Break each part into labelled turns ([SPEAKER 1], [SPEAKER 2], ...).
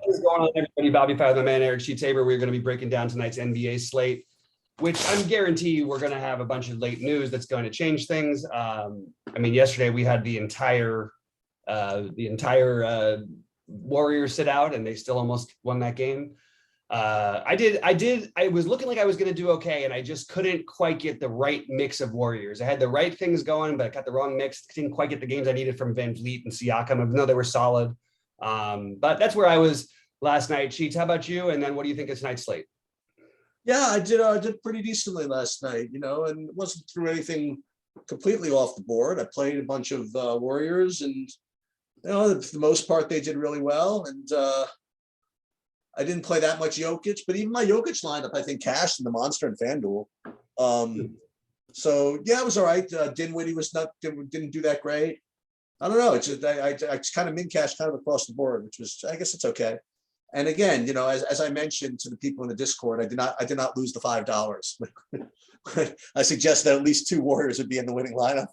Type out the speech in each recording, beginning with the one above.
[SPEAKER 1] What's going on, everybody? BobbyFi with my man Eric Sheetsaber. We're going to be breaking down tonight's NBA slate, which I'm guarantee we're going to have a bunch of late news that's going to change things. Yesterday we had the entire Warriors sit out, and they still almost won that game. I was looking like I was going to do okay, and I just couldn't quite get the right mix of Warriors. I had the right things going, but I got the wrong mix. Didn't quite get the games I needed from Van Vliet and Siakam, even though they were solid. But that's where I was last night. Sheets, how about you? And then what do you think of tonight's slate?
[SPEAKER 2] Yeah, I did pretty decently last night, and wasn't through anything completely off the board. I played a bunch of Warriors, and for the most part they did really well. And I didn't play that much Jokic, but even my Jokic lineup, I think, cashed in the Monster and FanDuel. So yeah, it was all right. Dinwiddie didn't do that great. I don't know. It's just I just kind of min cash kind of across the board, which was, I guess it's okay. And again, as I mentioned to the people in the Discord, I did not lose the $5. I suggest that at least two Warriors would be in the winning lineup.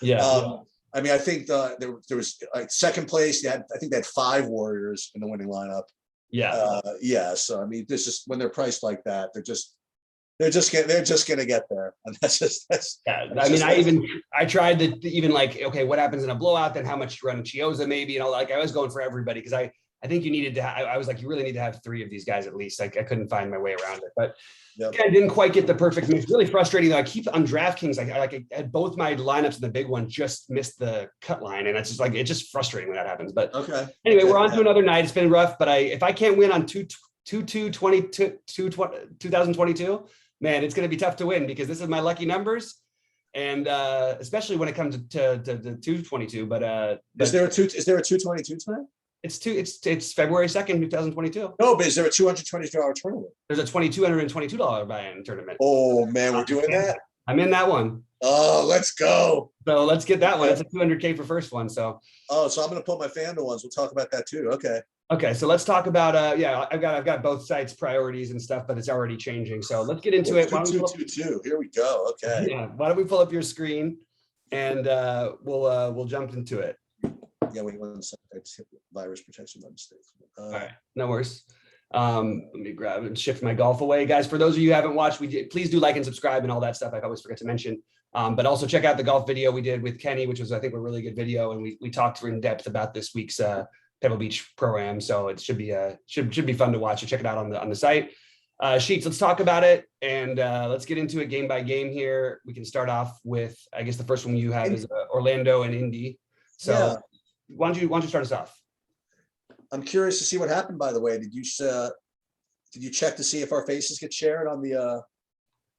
[SPEAKER 1] Yeah.
[SPEAKER 2] I think there was like second place. I think they had 5 Warriors in the winning lineup.
[SPEAKER 1] Yeah.
[SPEAKER 2] So this is when they're priced like that, they're just gonna get there, and
[SPEAKER 1] I tried to even like, okay, what happens in a blowout? Then how much you run Chioza maybe, like I was going for everybody because I think you needed to. I was like, you really need to have 3 of these guys at least. Like I couldn't find my way around it, but I didn't quite get the perfect mix. Really frustrating though. I keep on DraftKings. I had both my lineups in the big one just missed the cut line, and it's just frustrating when that happens. But anyway, we're on to another night. It's been rough, but if I can't win on 2022, man, it's going to be tough to win because this is my lucky numbers, and especially when it comes to 222. But
[SPEAKER 2] is there a 222 tonight?
[SPEAKER 1] It's February 2nd, 2022.
[SPEAKER 2] No, but is there a $222 tournament?
[SPEAKER 1] There's a $2,222 buy-in tournament.
[SPEAKER 2] Oh man, we're doing that.
[SPEAKER 1] I'm in that one.
[SPEAKER 2] Oh, let's go.
[SPEAKER 1] So let's get that one. It's a $200K for first one. So.
[SPEAKER 2] Oh, so I'm going to put my FanDuel ones. We'll talk about that too.
[SPEAKER 1] Okay, so let's talk about I've got both sites priorities and stuff, but it's already changing. So let's get into it.
[SPEAKER 2] 2-2-2-2. Here we go. Okay.
[SPEAKER 1] Yeah. Why don't we pull up your screen and we'll jump into it.
[SPEAKER 2] Yeah, wait 1 second. I just hit virus protection by mistake.
[SPEAKER 1] All right, no worries. Let me grab and shift my golf away, guys. For those of you who haven't watched, please do like and subscribe and all that stuff. I always forget to mention. But also check out the golf video we did with Kenny, which was, I think, a really good video, and we talked in depth about this week's Pebble Beach Pro-Am, so it should be fun to watch. So check it out on the site. Sheets, let's talk about it, and let's get into it game by game here. We can start off with, I guess the first one you have is Orlando and Indy. So yeah. Why don't you start us off?
[SPEAKER 2] I'm curious to see what happened. By the way, did you check to see if our faces get shared on the?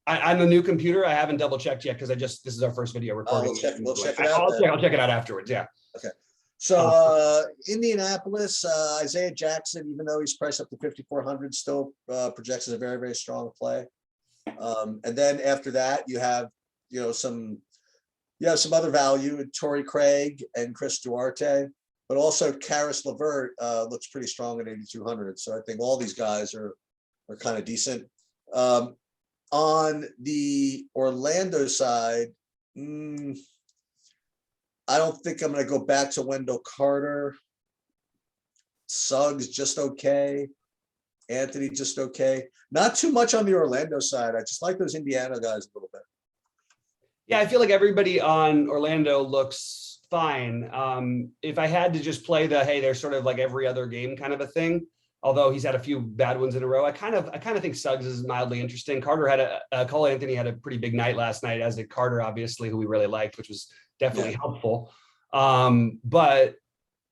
[SPEAKER 1] On the new computer, I haven't double checked yet because this is our first video recording.
[SPEAKER 2] We'll check it out.
[SPEAKER 1] I'll check it out afterwards. Yeah.
[SPEAKER 2] Okay. So Indianapolis, Isaiah Jackson, even though he's priced up to 5,400, still projects as a very, very strong play. And then after that, you have some other value in Torrey Craig and Chris Duarte, but also Karis LeVert looks pretty strong at 8,200. So I think all these guys are kind of decent. On the Orlando side, I don't think I'm going to go back to Wendell Carter. Suggs just okay. Anthony just okay. Not too much on the Orlando side. I just like those Indiana guys a little bit.
[SPEAKER 1] Yeah, I feel like everybody on Orlando looks fine. If I had to just play they're sort of like every other game kind of a thing, although he's had a few bad ones in a row, I kind of think Suggs is mildly interesting. Carter Cole Anthony had a pretty big night last night, as did Carter, obviously, who we really liked, which was definitely helpful. But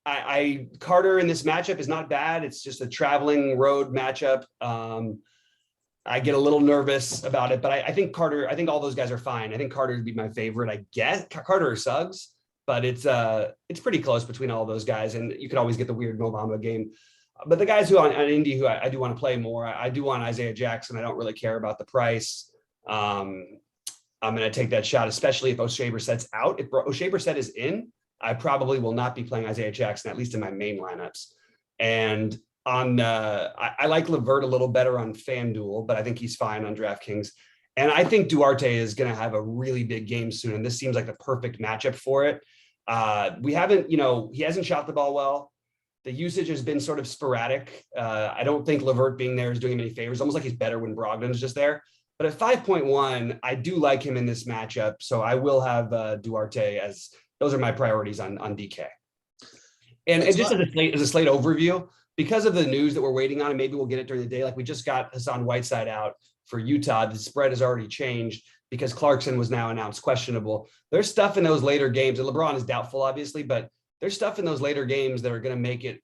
[SPEAKER 1] Carter in this matchup is not bad. It's just a traveling road matchup. I get a little nervous about it, but I think all those guys are fine. I think Carter would be my favorite, I guess, Carter or Suggs, but it's pretty close between all those guys, and you could always get the weird Mo Bamba game. But the guys who on Indy who I do want to play more, I do want Isaiah Jackson. I don't really care about the price. I'm going to take that shot, especially if O'Shea Brissett's out. If O'Shea Brissett is in, I probably will not be playing Isaiah Jackson, at least in my main lineups. And I like LeVert a little better on FanDuel, but I think he's fine on DraftKings. And I think Duarte is going to have a really big game soon, and this seems like the perfect matchup for it. He hasn't shot the ball well. The usage has been sort of sporadic. I don't think LeVert being there is doing him any favors. Almost like he's better when Brogdon's just there. But at 5.1, I do like him in this matchup. So I will have Duarte as those are my priorities on DK. And just as a slate overview, because of the news that we're waiting on, and maybe we'll get it during the day, like we just got Hassan Whiteside out for Utah. The spread has already changed because Clarkson was now announced questionable. There's stuff in those later games, and LeBron is doubtful, obviously, but there's stuff in those later games that are going to make it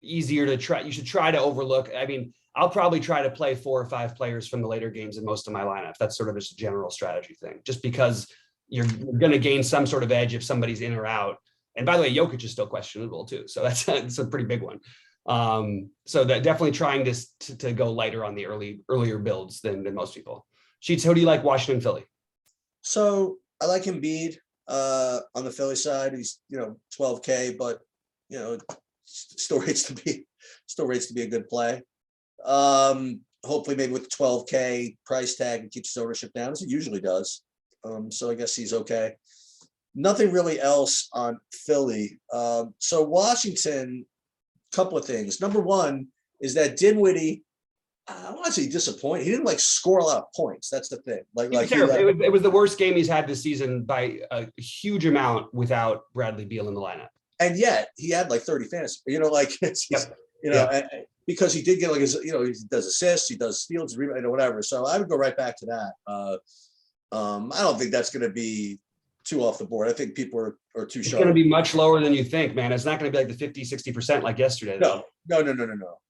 [SPEAKER 1] easier to try. You should try to overlook. I mean, I'll probably try to play 4 or 5 players from the later games in most of my lineups. That's sort of just a general strategy thing, just because you're going to gain some sort of edge if somebody's in or out. And by the way, Jokic is still questionable too. So that's a pretty big one. So that definitely trying to go lighter on the earlier builds than most people. Sheets, who do you like, Washington, Philly?
[SPEAKER 2] So I like Embiid on the Philly side. He's 12K, but still rates to be a good play. Hopefully maybe with the 12K price tag and keeps his ownership down as it usually does. So I guess he's okay. Nothing really else on Philly. So Washington, couple of things. Number one is that Dinwiddie, I want to say disappointed. He didn't score a lot of points. That's the thing.
[SPEAKER 1] It was the worst game he's had this season by a huge amount without Bradley Beal in the lineup.
[SPEAKER 2] And yet he had 30 fantasy. Because he did get he does assists, he does steals, whatever. So I would go right back to that. I don't think that's going to be too off the board. I think people are too sharp. It's
[SPEAKER 1] going to be much lower than you think, man. It's not going to be like the 50-60% like yesterday.
[SPEAKER 2] No.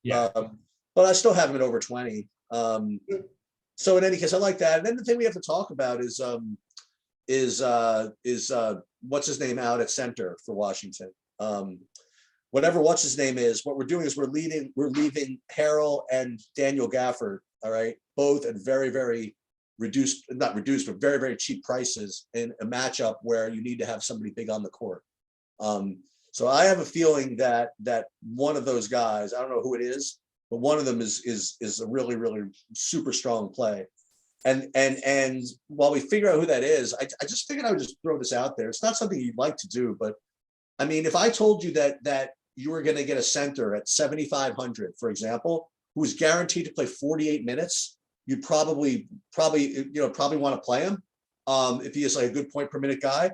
[SPEAKER 2] Yeah. But I still have him at over 20. So in any case, I like that. And then the thing we have to talk about is what's his name out at center for Washington. Whatever what's his name is, what we're doing is we're leaving Harrell and Daniel Gafford, all right, both at very, very not reduced, but very, very cheap prices in a matchup where you need to have somebody big on the court. So I have a feeling that one of those guys, I don't know who it is, but one of them is a really, really super strong play. And while we figure out who that is, I just figured I would just throw this out there. It's not something you'd like to do, but I mean, if I told you that you were going to get a center at 7,500, for example, who is guaranteed to play 48 minutes, you'd probably want to play him if he is a good point per minute guy.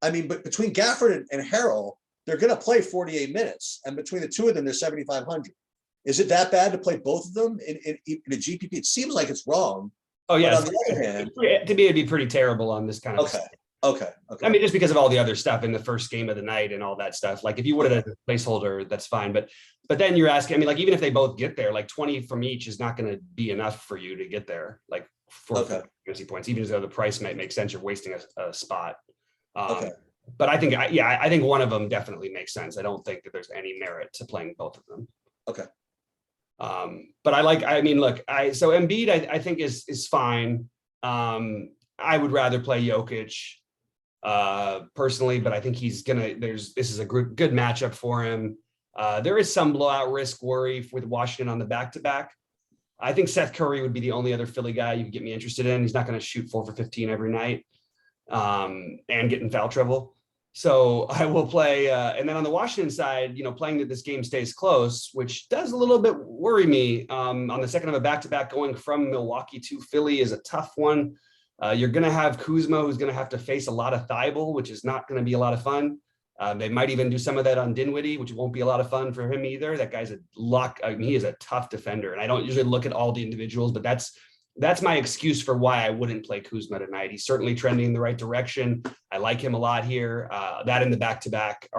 [SPEAKER 2] I mean, but between Gafford and Harrell, they're going to play 48 minutes, and between the two of them, they're 7,500. Is it that bad to play both of them in a GPP? It seems like it's wrong.
[SPEAKER 1] Oh yeah.
[SPEAKER 2] On the other hand,
[SPEAKER 1] to me, it'd be pretty terrible on this kind of.
[SPEAKER 2] Okay.
[SPEAKER 1] I mean, just because of all the other stuff in the first game of the night and all that stuff. Like if you would have had a placeholder, that's fine. But then you're asking, I mean, even if they both get there, 20 from each is not going to be enough for you to get there. For fantasy points, even though the price might make sense, you're wasting a spot. But I think one of them definitely makes sense. I don't think that there's any merit to playing both of them.
[SPEAKER 2] Okay.
[SPEAKER 1] But so Embiid, I think is fine. I would rather play Jokic personally, but I think this is a good matchup for him. There is some blowout risk worry with Washington on the back-to-back. I think Seth Curry would be the only other Philly guy you could get me interested in. He's not going to shoot 4 for 15 every night and get in foul trouble. So I will play. And then on the Washington side, playing that this game stays close, which does a little bit worry me on the second of a back-to-back going from Milwaukee to Philly is a tough one. You're going to have Kuzma, who's going to have to face a lot of Thibault, which is not going to be a lot of fun. They might even do some of that on Dinwiddie, which won't be a lot of fun for him either. That guy's he is a tough defender. And I don't usually look at all the individuals, but that's my excuse for why I wouldn't play Kuzma tonight. He's certainly trending in the right direction. I like him a lot here. That in the back-to-back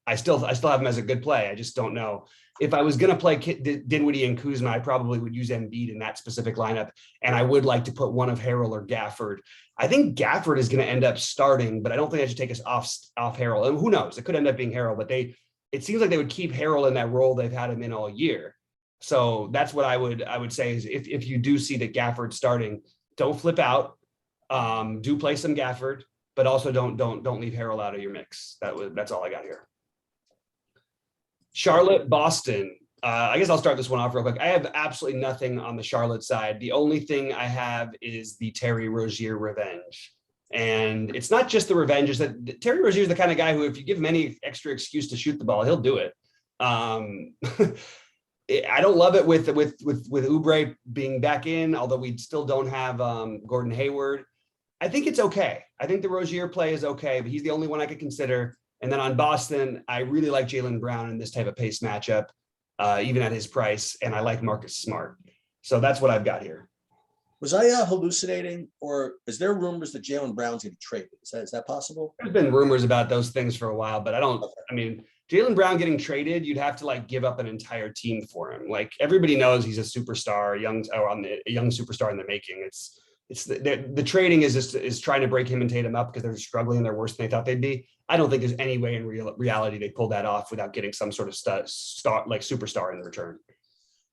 [SPEAKER 1] I still have him as a good play. I just don't know. If I was going to play Dinwiddie and Kuzma, I probably would use Embiid in that specific lineup. And I would like to put one of Harrell or Gafford. I think Gafford is going to end up starting, but I don't think I should take us off Harrell. And who knows? It could end up being Harrell, but it seems like they would keep Harrell in that role they've had him in all year. So that's what I would say is if you do see that Gafford's starting, don't flip out. Do play some Gafford, but also don't leave Harrell out of your mix. That's all I got here. Charlotte, Boston. I guess I'll start this one off real quick. I have absolutely nothing on the Charlotte side. The only thing I have is the Terry Rozier revenge. And it's not just the revenge, it's that Terry Rozier is the kind of guy who, if you give him any extra excuse to shoot the ball, he'll do it. I don't love it with Oubre being back in, although we still don't have Gordon Hayward. I think it's okay. I think the Rozier play is okay, but he's the only one I could consider. And then on Boston, I really like Jaylen Brown in this type of pace matchup, even at his price, and I like Marcus Smart. So that's what I've got here.
[SPEAKER 2] Was I hallucinating, or is there rumors that Jaylen Brown's getting traded? Is that possible?
[SPEAKER 1] There's been rumors about those things for a while, but I mean, Jaylen Brown getting traded, you'd have to like give up an entire team for him. Like everybody knows he's a superstar, a young superstar in the making. It's the trading is trying to break him and Tatum up because they're struggling and they're worse than they thought they'd be. I don't think there's any way in reality they pull that off without getting some sort of superstar in return.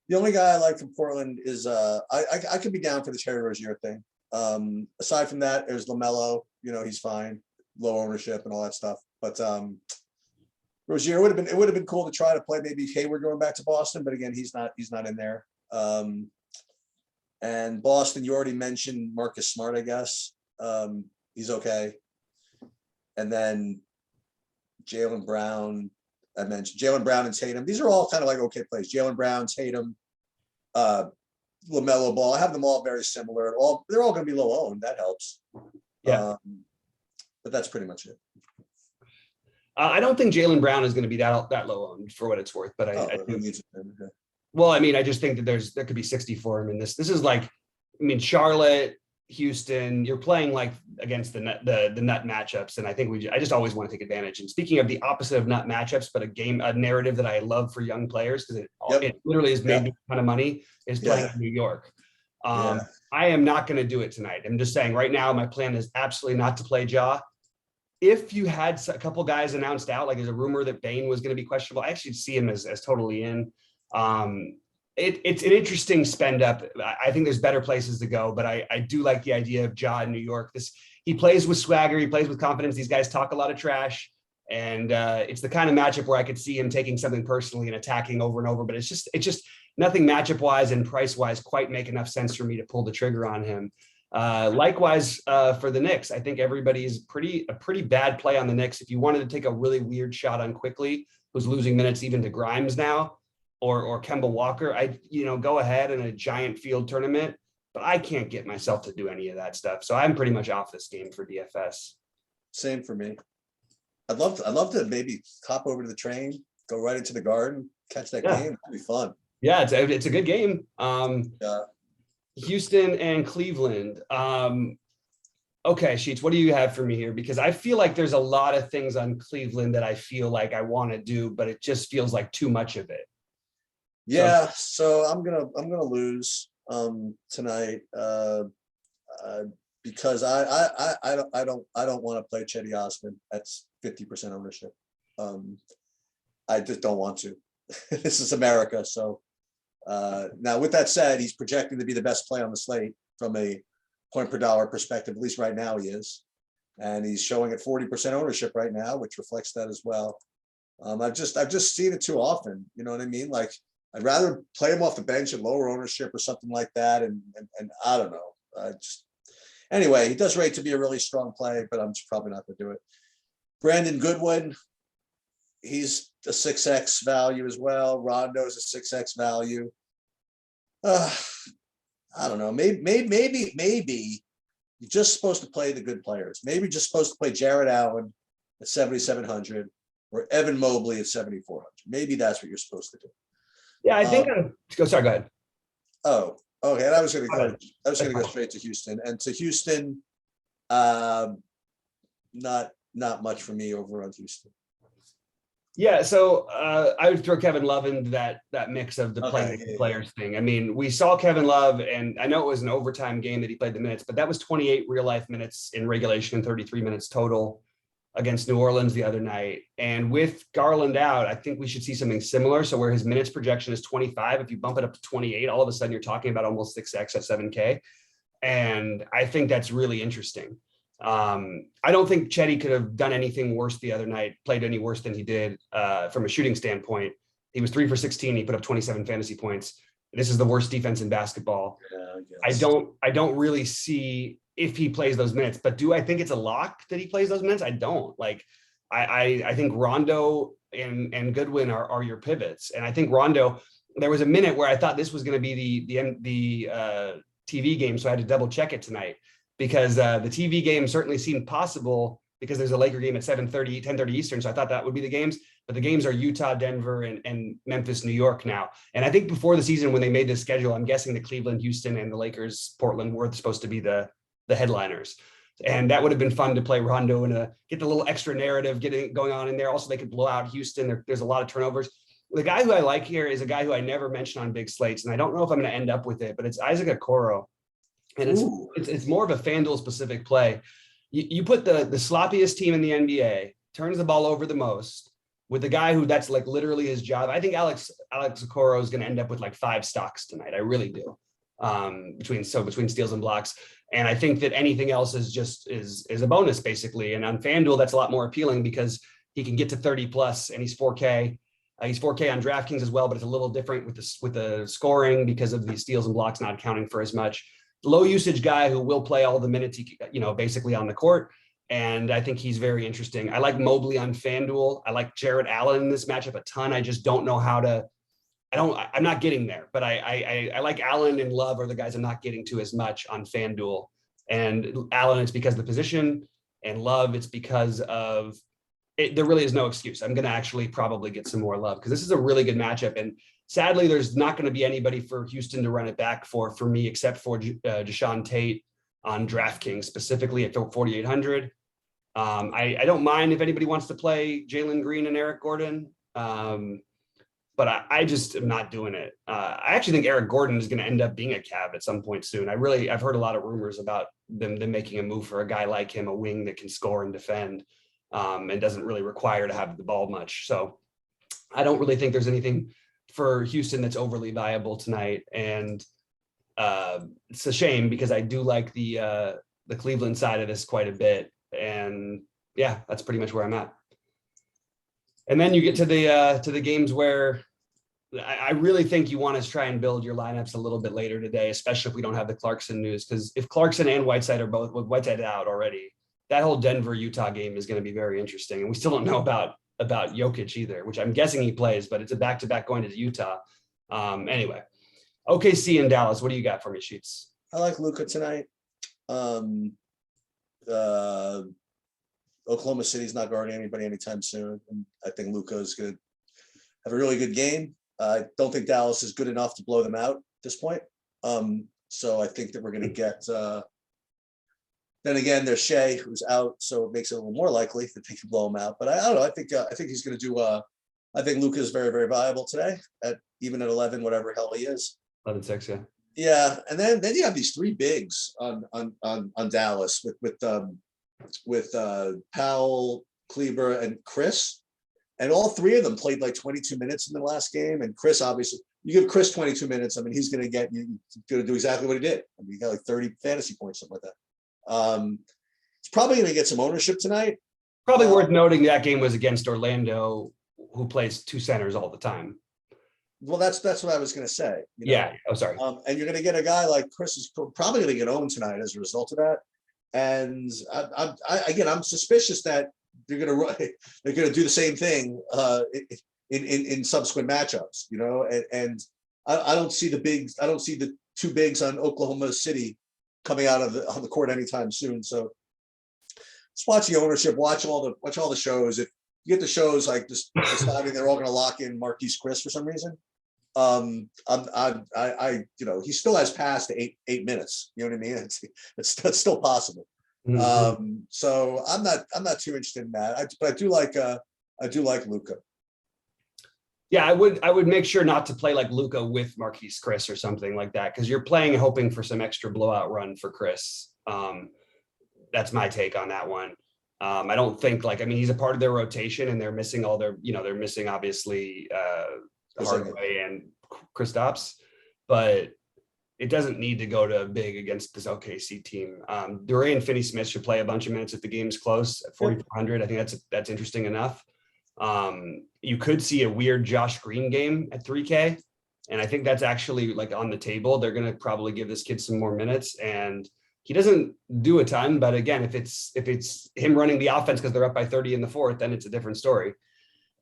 [SPEAKER 2] The only guy I like from Portland is I could be down for the Terry Rozier thing. Aside from that, there's LaMelo. He's fine, low ownership and all that stuff. But Rozier it would have been cool to try to play maybe Hayward going back to Boston, but again, he's not in there. And Boston, you already mentioned Marcus Smart, I guess. He's okay. And then Jaylen Brown, I mentioned Jaylen Brown and Tatum. These are all kind of like okay plays. Jaylen Brown, Tatum, LaMelo Ball. I have them all very similar. They're all going to be low owned. That helps.
[SPEAKER 1] Yeah.
[SPEAKER 2] But that's pretty much it.
[SPEAKER 1] I don't think Jaylen Brown is going to be that low owned for what it's worth, but I do. Well, I mean, I just think that there could be 60 for him in this. This is like, I mean, Charlotte, Houston, you're playing like against the nut matchups. And I think I just always want to take advantage. And speaking of the opposite of nut matchups, but a narrative that I love for young players, because it literally has made me a ton of money, is playing in New York. I am not going to do it tonight. I'm just saying right now, my plan is absolutely not to play Ja. If you had a couple guys announced out, like there's a rumor that Bane was going to be questionable, I actually see him as totally in. It's an interesting spend up. I think there's better places to go, but I do like the idea of Ja in New York. He plays with swagger, he plays with confidence. These guys talk a lot of trash, and it's the kind of matchup where I could see him taking something personally and attacking over and over. But it's just nothing matchup wise and price wise quite make enough sense for me to pull the trigger on him. Likewise for the Knicks, I think everybody's a pretty bad play on the Knicks. If you wanted to take a really weird shot on Quickly, who's losing minutes even to Grimes now, or Kemba Walker, go ahead in a giant field tournament, but I can't get myself to do any of that stuff. So I'm pretty much off this game for DFS.
[SPEAKER 2] Same for me. I'd love to maybe hop over to the train, go right into the Garden, catch that game. It'd be fun.
[SPEAKER 1] Yeah, it's a good game. Houston and Cleveland. Okay, Sheets, what do you have for me here? Because I feel like there's a lot of things on Cleveland that I feel like I want to do, but it just feels like too much of it.
[SPEAKER 2] Yeah, so I'm gonna lose tonight because I don't want to play Chetty Osman. That's 50% ownership. I just don't want to. This is America. So now with that said, he's projecting to be the best play on the slate from a point per dollar perspective. At least right now he is, and he's showing at 40% ownership right now, which reflects that as well. I've just seen it too often. You know what I mean? Like, I'd rather play him off the bench at lower ownership or something like that. And I don't know. Anyway, he does rate to be a really strong play, but I'm just probably not going to do it. Brandon Goodwin, he's a 6X value as well. Rondo's a 6X value. I don't know. Maybe you're just supposed to play the good players. Maybe you're just supposed to play Jared Allen at 7,700 or Evan Mobley at 7,400. Maybe that's what you're supposed to do. Yeah,
[SPEAKER 1] I think go ahead.
[SPEAKER 2] Oh, okay. And I was going to go straight to Houston, and to Houston, not much for me over on Houston.
[SPEAKER 1] Yeah, so I would throw Kevin Love into that mix of the players thing. I mean, we saw Kevin Love, and I know it was an overtime game that he played the minutes, but that was 28 real life minutes in regulation and 33 minutes total against New Orleans the other night. And with Garland out, I think we should see something similar. So where his minutes projection is 25, if you bump it up to 28, all of a sudden you're talking about almost 6X at 7K. And I think that's really interesting. I don't think Chetty could have done anything worse the other night, played any worse than he did from a shooting standpoint. He was 3 for 16. He put up 27 fantasy points. This is the worst defense in basketball. Yeah, I don't really see if he plays those minutes, but do I think it's a lock that he plays those minutes? I don't. Like, I think Rondo and Goodwin are your pivots. And I think Rondo, there was a minute where I thought this was going to be the TV game, so I had to double check it tonight, because the TV game certainly seemed possible because there's a Laker game at 7:30, 10:30 Eastern. So I thought that would be the games, but the games are Utah, Denver, and Memphis, New York now. And I think before the season, when they made this schedule, I'm guessing the Cleveland, Houston, and the Lakers, Portland were supposed to be the headliners. And that would have been fun to play Rondo and get the little extra narrative going on in there. Also, they could blow out Houston. There's a lot of turnovers. The guy who I like here is a guy who I never mentioned on big slates, and I don't know if I'm going to end up with it, but it's Isaac Okoro. And it's more of a FanDuel specific play. You put the sloppiest team in the NBA, turns the ball over the most, with the guy who that's like literally his job. I think Alex Okoro is going to end up with like 5 stocks tonight. I really do. Between steals and blocks. And I think that anything else is a bonus basically. And on FanDuel, that's a lot more appealing because he can get to 30 plus and he's 4K. He's 4K on DraftKings as well, but it's a little different with the scoring because of the steals and blocks not accounting for as much. Low usage guy who will play all the minutes, basically on the court. And I think he's very interesting. I like Mobley on FanDuel. I like Jarrett Allen in this matchup a ton. I just don't know how to, I'm not getting there, but I like Allen and Love are the guys I'm not getting to as much on FanDuel. And Allen, it's because of the position, and Love, it's because of it. There really is no excuse. I'm going to actually probably get some more Love because this is a really good matchup. And sadly, there's not going to be anybody for Houston to run it back for me, except for Deshaun Tate on DraftKings, specifically at 4,800. I don't mind if anybody wants to play Jalen Green and Eric Gordon. But I just am not doing it. I actually think Eric Gordon is going to end up being a Cav at some point soon. I've heard a lot of rumors about them making a move for a guy like him, a wing that can score and defend, and doesn't really require to have the ball much. So I don't really think there's anything for Houston that's overly viable tonight. And it's a shame because I do like the Cleveland side of this quite a bit. And yeah, that's pretty much where I'm at. And then you get to the games where I really think you want to try and build your lineups a little bit later today, especially if we don't have the Clarkson news. Because if Clarkson and Whiteside are both with Whiteside out already, that whole Denver-Utah game is going to be very interesting. And we still don't know about Jokic either, which I'm guessing he plays, but it's a back-to-back going to Utah. Anyway, OKC and Dallas. What do you got for me, Sheets?
[SPEAKER 2] I like Luka tonight. Oklahoma City's not guarding anybody anytime soon. And I think Luka is going to have a really good game. I don't think Dallas is good enough to blow them out at this point. So I think that we're going to get, then again, there's Shea who's out. So it makes it a little more likely that they can blow him out. But I don't know. I think he's going to do, I think Luka is very, very viable today even at 11, whatever hell he is.
[SPEAKER 1] 11-6, yeah.
[SPEAKER 2] Yeah. And then you have these 3 bigs on Dallas with Powell, Kleber, and Chris. And all 3 of them played like 22 minutes in the last game. And Chris, obviously, you give Chris 22 minutes. I mean, he's going to do exactly what he did. I mean, he got like 30 fantasy points, something like that. He's probably going to get some ownership tonight.
[SPEAKER 1] Probably worth noting that game was against Orlando, who plays 2 centers all the time.
[SPEAKER 2] Well, that's what I was going to say.
[SPEAKER 1] Yeah. Oh, sorry.
[SPEAKER 2] And you're going to get a guy like Chris is probably going to get owned tonight as a result of that. And I'm suspicious that they're going to do the same thing in subsequent matchups, and I don't see the 2 bigs on Oklahoma City coming out on the court anytime soon. So just watch the ownership, watch all the shows. If you get the shows like just deciding they're all going to lock in Marquise Chris for some reason, he still has passed 8 minutes. You know what I mean? It's still possible. Mm-hmm. So I'm not too interested in that. But I do like Luka.
[SPEAKER 1] Yeah, I would make sure not to play like Luka with Marquise Chris or something like that, because you're playing hoping for some extra blowout run for Chris. That's my take on that one. I don't think he's a part of their rotation and they're missing all their, they're missing obviously Hardaway and Kristaps, but it doesn't need to go to big against this OKC team. Dorian Finney-Smith should play a bunch of minutes if the game's close at 4,400. I think that's interesting enough. You could see a weird Josh Green game at 3K. And I think that's actually on the table. They're going to probably give this kid some more minutes, and he doesn't do a ton, but again, if it's him running the offense because they're up by 30 in the 4th, then it's a different story.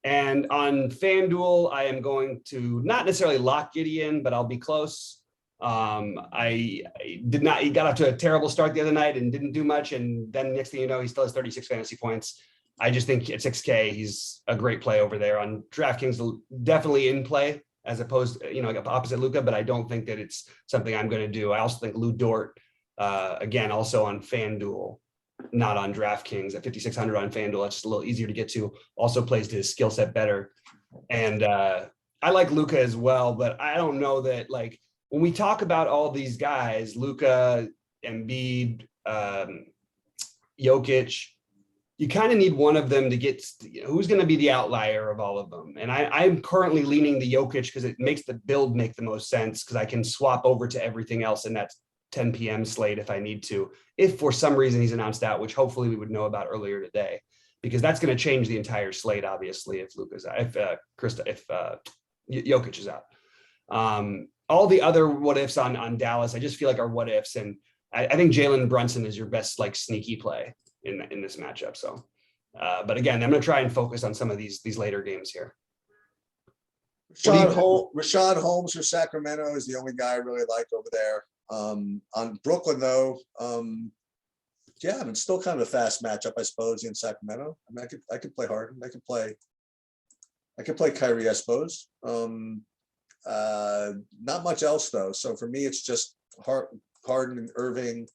[SPEAKER 1] And on FanDuel, I am going to not necessarily lock Gideon, but I'll be close. I did not, he got off to a terrible start the other night and didn't do much. And then next thing you know, he still has 36 fantasy points. I just think at 6K, he's a great play over there on DraftKings, definitely in play as opposed to, opposite Luka, but I don't think that it's something I'm going to do. I also think Lou Dort, again, also on FanDuel, not on DraftKings at 5,600 on FanDuel. It's just a little easier to get to, also plays to his skill set better. And I like Luka as well, but I don't know that, like, when we talk about all these guys, Luka, Embiid, Jokic, you kind of need one of them to get, who's going to be the outlier of all of them. And I'm currently leaning the Jokic because it makes the build make the most sense, because I can swap over to everything else in that 10 p.m. slate if I need to, if for some reason he's announced out, which hopefully we would know about earlier today, because that's going to change the entire slate, obviously, if Luka's out, if Jokic is out. All the other what ifs on Dallas, I just feel like are what ifs. And I think Jalen Brunson is your best, like, sneaky play in this matchup. So, but again, I'm going to try and focus on some of these later games here.
[SPEAKER 2] Rashad Holmes for Sacramento is the only guy I really like over there. On Brooklyn, though, yeah, I mean, still kind of a fast matchup, I suppose, in Sacramento. I mean, I could play Harden. I could play Kyrie, I suppose. Not much else though. So for me, it's just Harden and Irving,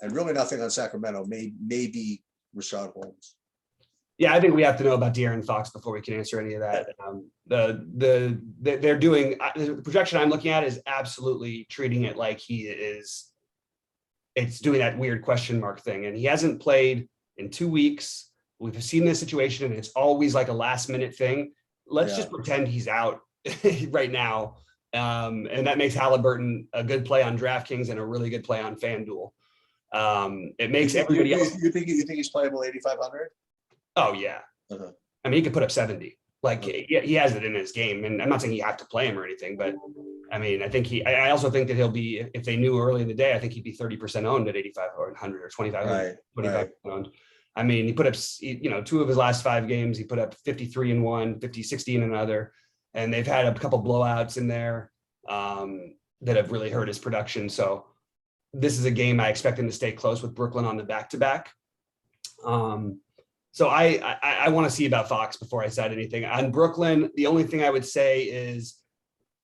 [SPEAKER 2] and really nothing on Sacramento. Maybe Rashad Holmes.
[SPEAKER 1] Yeah, I think we have to know about Darren Fox before we can answer any of that. They're doing the projection I'm looking at is absolutely treating it like he is. It's doing that weird question mark thing, and he hasn't played in 2 weeks. We've seen this situation, and it's always like a last minute thing. Let's just pretend he's out right now, and that makes Halliburton a good play on DraftKings and a really good play on FanDuel. It makes everybody else.
[SPEAKER 2] You think he's playable 8,500?
[SPEAKER 1] Oh yeah.
[SPEAKER 2] Uh-huh.
[SPEAKER 1] I mean, he could put up 70. Like, he has it in his game, and I'm not saying you have to play him or anything, but I mean, I think I also think that he'll be, if they knew early in the day, I think he'd be 30% owned at 8,500 or 2,500, 25% owned. I mean, he put up, 2 of his last 5 games, he put up 53 in one, 50-60 in another, and they've had a couple blowouts in there that have really hurt his production. So this is a game I expect him to stay close with Brooklyn on the back-to-back. So I want to see about Fox before I said anything. On Brooklyn, the only thing I would say is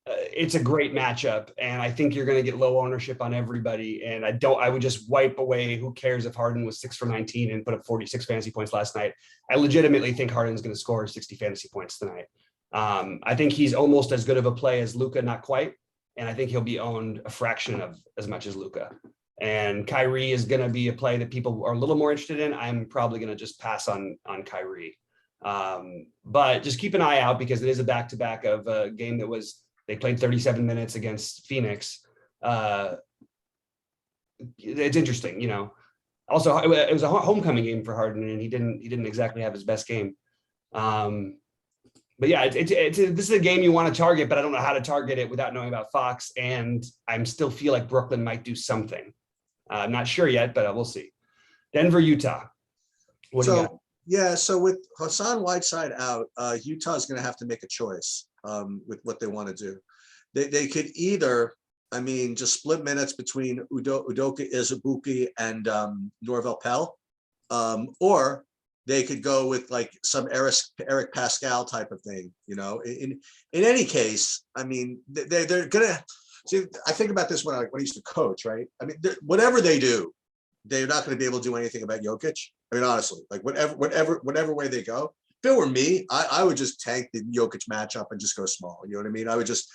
[SPEAKER 1] it's a great matchup, and I think you're going to get low ownership on everybody. And I would just wipe away, who cares if Harden was 6 for 19 and put up 46 fantasy points last night. I legitimately think Harden's going to score 60 fantasy points tonight. I think he's almost as good of a play as Luka, not quite. And I think he'll be owned a fraction of as much as Luka. And Kyrie is going to be a play that people are a little more interested in. I'm probably going to just pass on Kyrie. But just keep an eye out, because it is a back-to-back of a game that they played 37 minutes against Phoenix. It's interesting, Also, it was a homecoming game for Harden, and he didn't exactly have his best game. But yeah, this is a game you want to target, but I don't know how to target it without knowing about Fox. And I still feel like Brooklyn might do something. I'm not sure yet, but we'll see. Denver, Utah. What do you got?
[SPEAKER 2] Yeah, so with Hassan Whiteside out, Utah's going to have to make a choice with what they want to do. They could either, just split minutes between Udoka Azubuike and Norvel Pell, or they could go with like some Eric Pascal type of thing. In any case, they're gonna see. I think about this when I used to coach, right? Whatever they do, they're not going to be able to do anything about Jokic. Honestly, like whatever way they go. If it were me, I would just tank the Jokic matchup and just go small. You know what I mean? I would just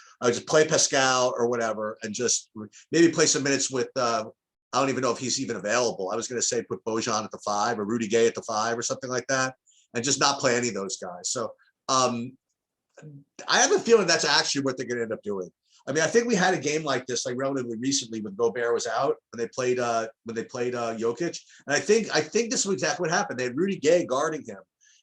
[SPEAKER 2] play Pascal or whatever, and just maybe play some minutes with. I don't even know if he's even available. I was going to say put Bojan at the 5 or Rudy Gay at the 5 or something like that, and just not play any of those guys. So I have a feeling that's actually what they're going to end up doing. I think we had a game like this like relatively recently when Gobert was out, when they played Jokic, and I think this is exactly what happened. They had Rudy Gay guarding him,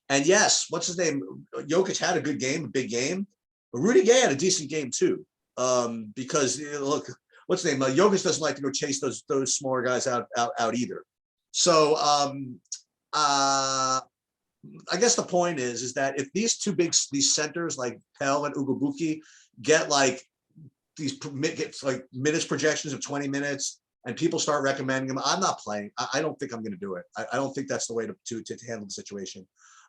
[SPEAKER 2] and yes, what's his name? Jokic had a good game, a big game, but Rudy Gay had a decent game too, because look. What's his name? Jokic doesn't like to go chase those smaller guys out either. So I guess the point is that if these these centers like Pell and Ugobuki get like get like minutes projections of 20 minutes and people start recommending them, I'm not playing. I don't think I'm going to do it. I don't think that's the way to handle the situation.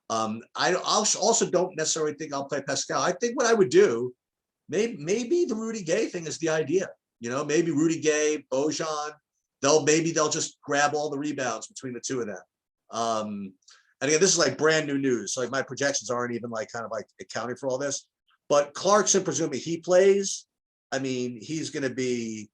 [SPEAKER 2] I also don't necessarily think I'll play Pascal. I think what I would do, maybe the Rudy Gay thing is the idea. You know, maybe Rudy Gay, Bojan, maybe they'll just grab all the rebounds between the two of them. And again, this is like brand new news. So like my projections aren't even like kind of like accounting for all this. But Clarkson, presumably he plays. I mean, he's going to be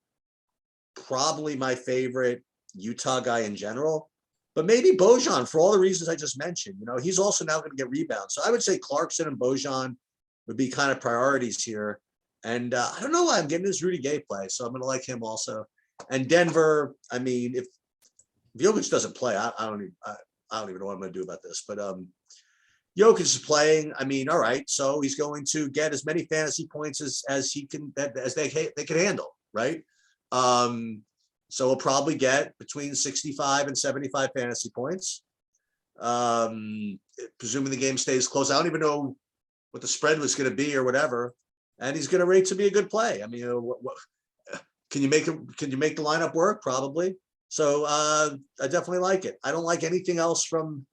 [SPEAKER 2] probably my favorite Utah guy in general. But maybe Bojan, for all the reasons I just mentioned, you know, he's also now going to get rebounds. So I would say Clarkson and Bojan would be kind of priorities here. And I don't know why I'm getting this Rudy Gay play, so I'm going to like him also. And Denver, I mean, if Jokic doesn't play, I don't even know what I'm going to do about this. But Jokic is playing. I mean, all right, so he's going to get as many fantasy points as he can, as they can handle, right? So he'll probably get between 65 and 75 fantasy points. Presuming the game stays close. I don't even know what the spread was going to be or whatever. And he's going to rate to be a good play. I mean, can you make the lineup work? Probably. So I definitely like it. I don't like anything else from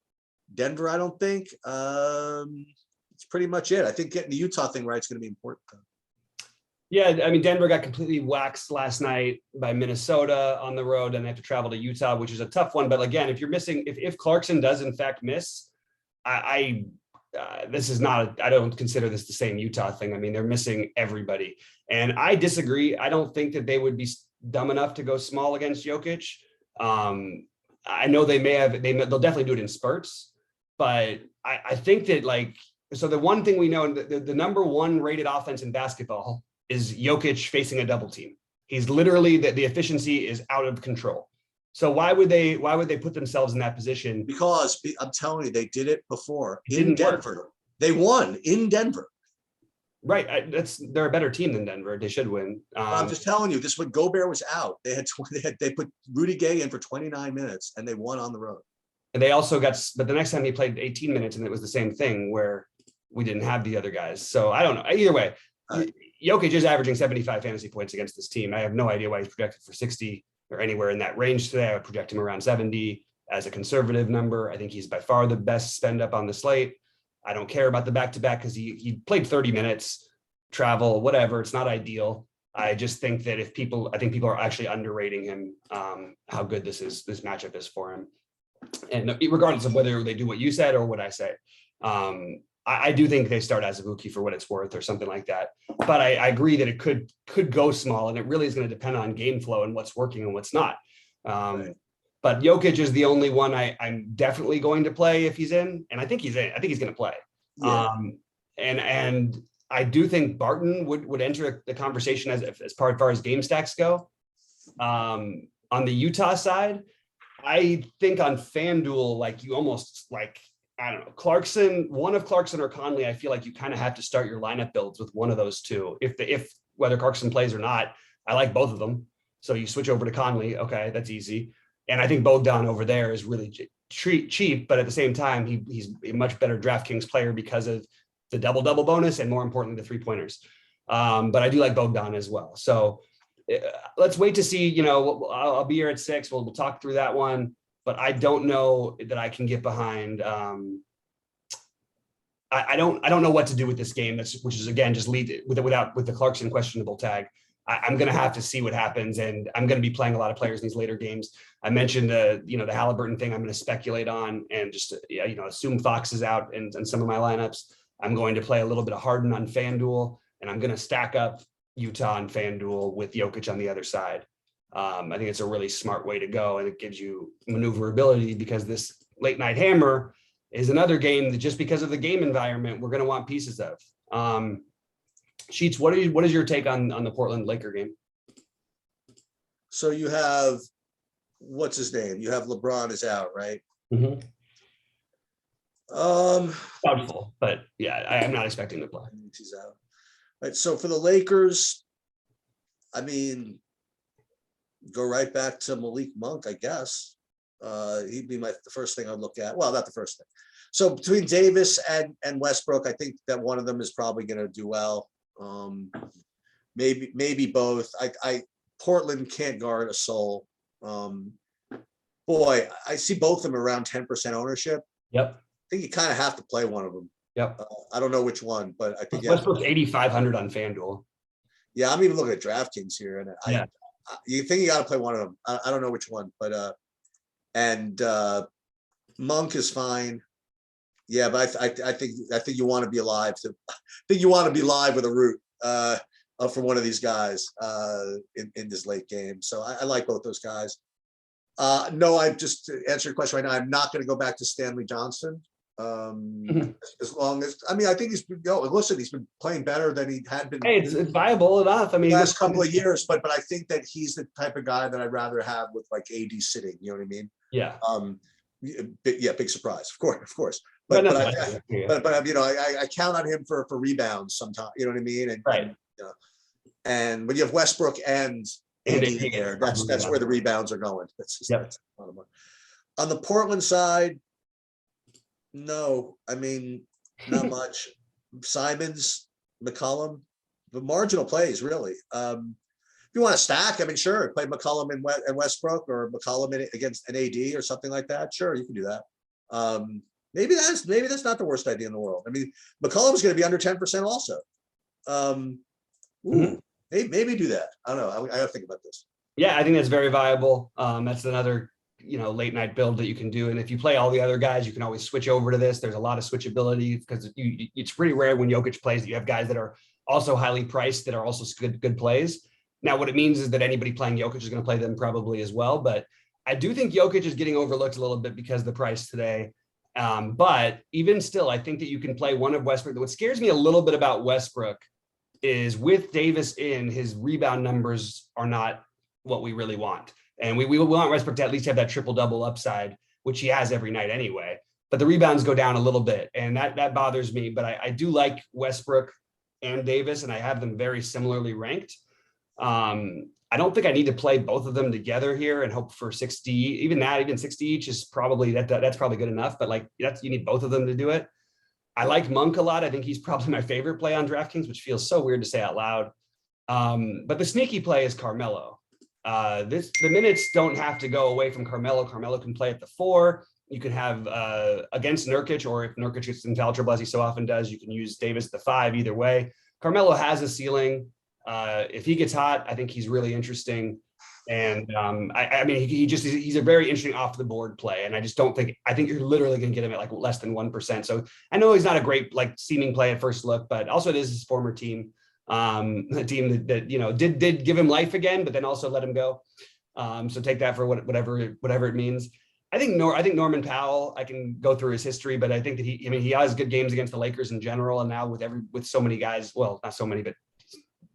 [SPEAKER 2] Denver, I don't think. It's pretty much it. I think getting the Utah thing right is going to be important.
[SPEAKER 1] Yeah, I mean, Denver got completely waxed last night by Minnesota on the road, and they have to travel to Utah, which is a tough one. But again, if you're missing, if Clarkson does in fact miss, this is not, I don't consider this the same Utah thing. I mean, they're missing everybody. And I disagree. I don't think that they would be dumb enough to go small against Jokic. I know they'll definitely do it in spurts, but I think that so the one thing we know, the number one rated offense in basketball is Jokic facing a double team. He's literally, the efficiency is out of control. So why would they put themselves in that position?
[SPEAKER 2] Because I'm telling you, they did it before
[SPEAKER 1] in
[SPEAKER 2] Denver.
[SPEAKER 1] Work.
[SPEAKER 2] They won in Denver.
[SPEAKER 1] Right. They're a better team than Denver. They should win.
[SPEAKER 2] I'm just telling you, this when Gobert was out, they put Rudy Gay in for 29 minutes and they won on the road.
[SPEAKER 1] And they also but the next time he played 18 minutes and it was the same thing where we didn't have the other guys. So I don't know. Either way, Jokic is averaging 75 fantasy points against this team. I have no idea why he's projected for 60 or anywhere in that range today. I would project him around 70 as a conservative number. I think he's by far the best spend up on the slate. I don't care about the back-to-back because he played 30 minutes, travel, whatever. It's not ideal. I just think that I think people are actually underrating him, how good this matchup is for him. And regardless of whether they do what you said or what I say, I do think they start Azubuike for what it's worth or something like that. But I agree that it could go small, and it really is going to depend on game flow and what's working and what's not. Right. But Jokic is the only one I'm definitely going to play if he's in, and I think he's in. I think he's going to play. Yeah. And I do think Barton would enter the conversation as far as game stacks go. On the Utah side, I think on FanDuel, you almost I don't know, one of Clarkson or Conley, I feel like you kind of have to start your lineup builds with one of those two. If whether Clarkson plays or not, I like both of them. So you switch over to Conley. Okay, that's easy. And I think Bogdan over there is really cheap, but at the same time, he's a much better DraftKings player because of the double-double bonus and more importantly, the 3-pointers. But I do like Bogdan as well. So let's wait to see, I'll be here at 6. We'll talk through that one, but I don't know that I can get behind. I don't know what to do with this game. Which is again, just lead with the Clarkson questionable tag. I'm going to have to see what happens, and I'm going to be playing a lot of players in these later games. I mentioned the Halliburton thing. I'm going to speculate on and just assume Fox is out in some of my lineups. I'm going to play a little bit of Harden on FanDuel, and I'm going to stack up Utah on FanDuel with Jokic on the other side. I think it's a really smart way to go, and it gives you maneuverability because this late night hammer is another game that just because of the game environment, we're going to want pieces of. Sheets, what is your take on the Portland Laker game?
[SPEAKER 2] So you have, what's his name? You have LeBron is out, right?
[SPEAKER 1] Mm-hmm. Doubtful, but yeah, I am not expecting to play.
[SPEAKER 2] He's out. Right. So for the Lakers, I mean, go right back to Malik Monk, I guess. He'd be the first thing I'd look at. Well, not the first thing. So between Davis and Westbrook, I think that one of them is probably going to do well. Maybe both. Portland can't guard a soul. Boy, I see both of them around 10% ownership.
[SPEAKER 1] Yep.
[SPEAKER 2] I think you kind of have to play one of them.
[SPEAKER 1] Yep.
[SPEAKER 2] I don't know which one, but I think
[SPEAKER 1] Westbrook's 8,500 on FanDuel.
[SPEAKER 2] Yeah, I'm even looking at DraftKings here, and you think you got to play one of them. I don't know which one, but Monk is fine. Yeah, but I think you want to be alive to. I think you want to be live with a root for one of these guys in this late game. So I like both those guys. No, I just to answer your question right now. I'm not going to go back to Stanley Johnson. As long as I think he's been he's been playing better than he had been.
[SPEAKER 1] Hey, it's viable enough. I mean,
[SPEAKER 2] last couple of years, but I think that he's the type of guy that I'd rather have with like AD sitting. You know what I mean?
[SPEAKER 1] Yeah.
[SPEAKER 2] Big surprise, of course. But I count on him for rebounds sometimes. You know what I mean? And,
[SPEAKER 1] right.
[SPEAKER 2] And when you have Westbrook and AD there, that's where the rebounds are going. That's just that's a lot of money. On the Portland side. No, I mean, not much. Simons, McCollum, the marginal plays, really. If you want to stack, I mean, sure, play McCollum and Westbrook or McCollum against an AD or something like that. Sure, you can do that. Maybe that's not the worst idea in the world. I mean, McCollum's going to be under 10% also. Maybe do that. I don't know. I got to think about this.
[SPEAKER 1] Yeah, I think that's very viable. That's another late night build that you can do. And if you play all the other guys, you can always switch over to this. There's a lot of switchability because it's pretty rare when Jokic plays that you have guys that are also highly priced that are also good plays. Now, what it means is that anybody playing Jokic is going to play them probably as well. But I do think Jokic is getting overlooked a little bit because of the price today. But even still, I think that you can play one of Westbrook. What scares me a little bit about Westbrook is with Davis in, his rebound numbers are not what we really want. And we want Westbrook to at least have that triple-double upside, which he has every night anyway. But the rebounds go down a little bit, and that bothers me. But I do like Westbrook and Davis, and I have them very similarly ranked. I don't think I need to play both of them together here and hope for 60. Even 60 each is probably that's probably good enough. But you need both of them to do it. I like Monk a lot. I think he's probably my favorite play on DraftKings, which feels so weird to say out loud. But the sneaky play is Carmelo. The minutes don't have to go away from Carmelo. Carmelo can play at the 4. You can have against Nurkic, or if Nurkic gets in foul trouble, as he so often does, you can use Davis at the 5. Either way, Carmelo has a ceiling. If he gets hot, I think he's really interesting. And I mean, he's a very interesting off the board play. And I think you're literally going to get him at less than 1%. So I know he's not a great seeming play at first look, but also it is his former team. A team that did give him life again, but then also let him go. So take that for whatever it means. I think Norman Powell, I can go through his history, but I think that he has good games against the Lakers in general, and now with so many guys, well, not so many, but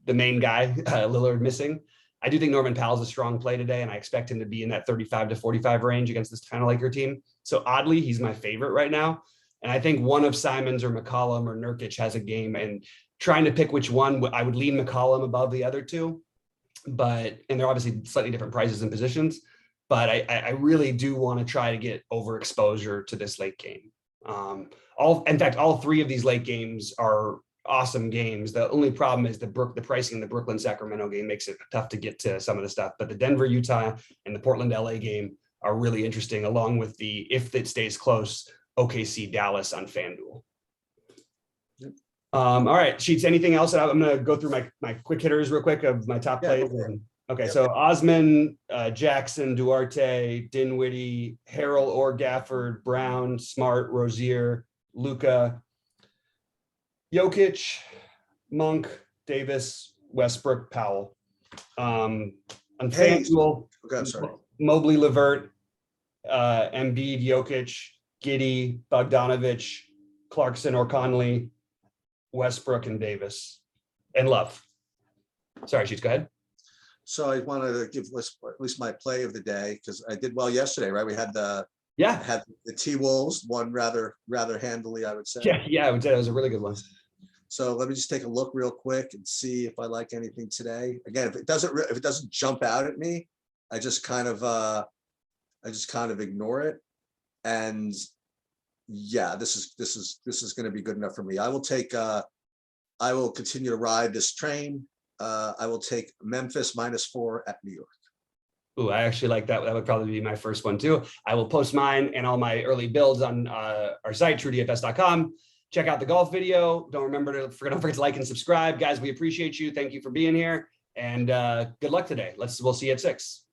[SPEAKER 1] the main guy, Lillard, missing. I do think Norman Powell's a strong play today, and I expect him to be in that 35 to 45 range against this kind of Laker team. So oddly, he's my favorite right now. And I think one of Simons or McCollum or Nurkic has a game, and trying to pick which one, I would lean McCollum above the other two, and they're obviously slightly different prices and positions, but I really do want to try to get overexposure to this late game. In fact, all 3 of these late games are awesome games. The only problem is the pricing in the Brooklyn Sacramento game makes it tough to get to some of the stuff, but the Denver Utah and the Portland LA game are really interesting, along with the, if it stays close, OKC Dallas on FanDuel.
[SPEAKER 2] Yep.
[SPEAKER 1] All right, Sheets, anything else? I'm going to go through my quick hitters real quick of my top plays. Okay, so Osman, Jackson, Duarte, Dinwiddie, Harrell or Gafford, Brown, Smart, Rozier, Luka, Jokic, Monk, Davis, Westbrook, Powell. On FanDuel, Mobley, Levert, Embiid, Jokic, Giddey, Bogdanovich, Clarkson or Conley, Westbrook and Davis, and Love. Sorry, Sheets, go ahead.
[SPEAKER 2] So I wanted to give at least my play of the day, because I did well yesterday, right? We had the T-Wolves, won rather handily, I would say.
[SPEAKER 1] Yeah, I would say it was a really good one.
[SPEAKER 2] So let me just take a look real quick and see if I like anything today. Again, if it doesn't jump out at me, I just kind of ignore it. And yeah, this is going to be good enough for me. I will continue to ride this train. I will take Memphis -4 at New York.
[SPEAKER 1] Ooh, I actually like that. That would probably be my first one too. I will post mine and all my early builds on our site, truedfs.com. Check out the golf video. Don't forget to like and subscribe. Guys, we appreciate you. Thank you for being here. And good luck today. We'll see you at 6.